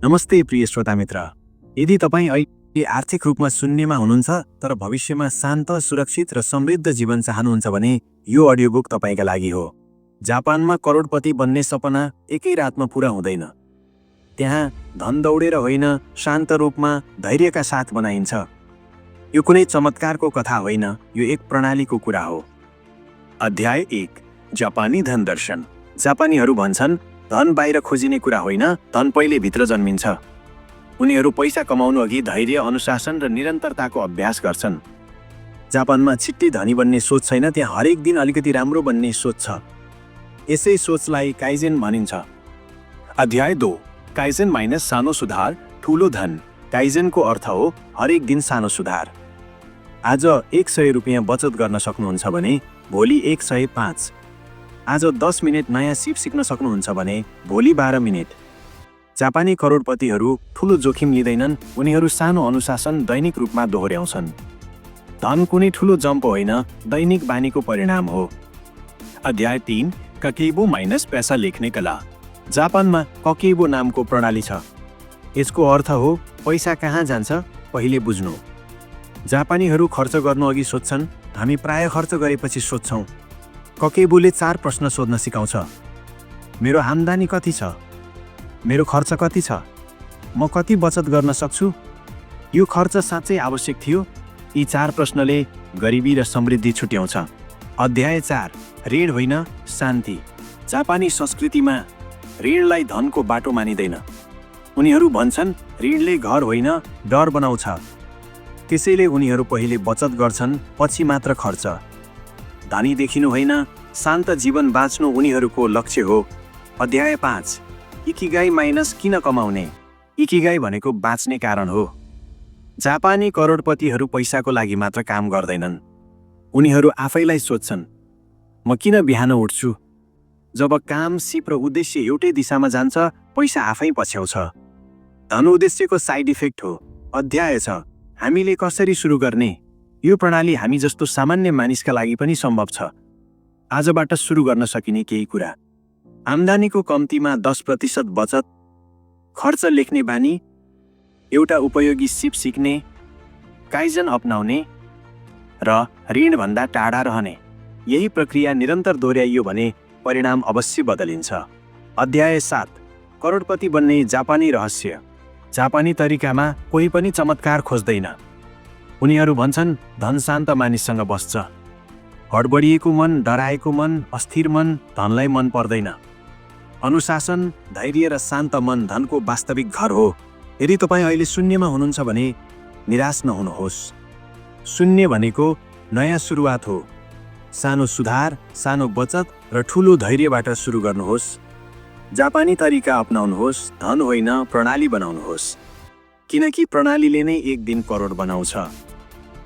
नमस्ते प्रिय श्रोता मित्र। यदि तपाईँ अहिले आर्थिक रूपमा शून्यमा हुनुहुन्छ तर भविष्यमा शान्त, सुरक्षित र समृद्ध जीवन चाहनुहुन्छ भने यो अडियो बुक तपाईँका लागि हो। जापानमा करोडपति बन्ने सपना एकै रातमा पूरा हुँदैन। त्यहाँ धन दौडेर होइन, शान्त रूपमा धैर्यका साथ बनाइन्छ। यो कुनै चमत्कारको कथा होइन, यो एक प्रणालीको कुरा हो। अध्याय 1, जापानी धन दर्शन। जापानीहरू भन्छन्, धन बाहिर खोजिने कुरा होइन, धन पहिले भित्र जन्मिन्छ। उनीहरू पैसा कमाउनु अघि धैर्य, अनुशासन र निरन्तरताको अभ्यास गर्छन्। जापानमा छिट्टै धनी बन्ने सोच छैन, त्यहाँ हरेक दिन अलिकति राम्रो बन्ने सोच छ। यसै सोचलाई काइजेन भनिन्छ। अध्याय 2, काइजेन माइनस सानो सुधार, ठुलो धन। काइजेनको अर्थ हो हरेक दिन सानो सुधार। आज 100 रुपियाँ बचत गर्न सक्नुहुन्छ भने भोलि 105। आज 10 मिनेट नयाँ सिप सिक्न सक्नुहुन्छ भने भोलि 12 मिनेट। जापानी करोडपतिहरू ठुलो जोखिम लिँदैनन्, उनीहरू सानो अनुशासन दैनिक रूपमा दोहोर्याउँछन्। धन कुनै ठुलो जम्प होइन, दैनिक बानीको परिणाम हो। अध्याय 3, ककेबो माइनस पैसा लेख्ने कला। जापानमा ककेबो नामको प्रणाली छ। यसको अर्थ हो पैसा कहाँ जान्छ पहिले बुझ्नु। जापानीहरू खर्च गर्नु अघि सोध्छन्, हामी प्राय खर्च गरेपछि सोध्छौँ। ककेबोले 4 प्रश्न सोध्न सिकाउँछ। मेरो आम्दानी कति छ? मेरो खर्च कति छ? म कति बचत गर्न सक्छु? यो खर्च साँच्चै आवश्यक थियो? यी 4 प्रश्नले गरिबी र समृद्धि छुट्याउँछ। अध्याय 4, ऋण होइन, शान्ति। जापानी संस्कृतिमा ऋणलाई धनको बाटो मानिँदैन। उनीहरू भन्छन्, ऋणले घर होइन, डर बनाउँछ। त्यसैले उनीहरू पहिले बचत गर्छन्, पछि मात्र खर्च। धनी देखिनु होइन, शान्त जीवन बाँच्नु उनीहरूको लक्ष्य हो। अध्याय 5, इकिगाई माइनस किन कमाउने। इकिगाई भनेको बाँच्ने कारण हो। जापानी करोडपतिहरू पैसाको लागि मात्र काम गर्दैनन्। उनीहरू आफैलाई सोध्छन्, म किन बिहान उठ्छु? जब काम, सिप र उद्देश्य एउटै दिशामा जान्छ, पैसा आफै पछ्याउँछ। धन उद्देश्यको साइड इफेक्ट हो। अध्याय 6, हामीले कसरी सुरु गर्ने। यो प्रणाली हामी जस्तो सामान्य मानिसका लागि पनि सम्भव छ। आजबाट सुरु गर्न सकिने केही कुरा। आम्दानीको कम्तीमा 10% बचत, खर्च लेख्ने बानी, एउटा उपयोगी सिप सिक्ने, काइजन अपनाउने र ऋणभन्दा टाढा रहने। यही प्रक्रिया निरन्तर दोहोर्याइयो भने परिणाम अवश्य बदलिन्छ। अध्याय 7, करोडपति बन्ने जापानी रहस्य। जापानी तरिकामा कोही पनि चमत्कार खोज्दैन। उनीहरू भन्छन्, धन शान्त मानिससँग बस्छ। हडबडिएको मन, डराएको मन, अस्थिर मन धनलाई मन पर्दैन। अनुशासन, धैर्य र शान्त मन धनको वास्तविक घर हो। यदि तपाईँ अहिले शून्यमा हुनुहुन्छ भने निराश नहुनुहोस्। शून्य भनेको नयाँ सुरुवात हो। सानो सुधार, सानो बचत र ठुलो धैर्यबाट सुरु गर्नुहोस्। जापानी तरिका अपनाउनुहोस्, धन होइन प्रणाली बनाउनुहोस्। किनकि प्रणालीले नै एक दिन करोड बनाउँछ।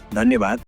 धन्यवाद।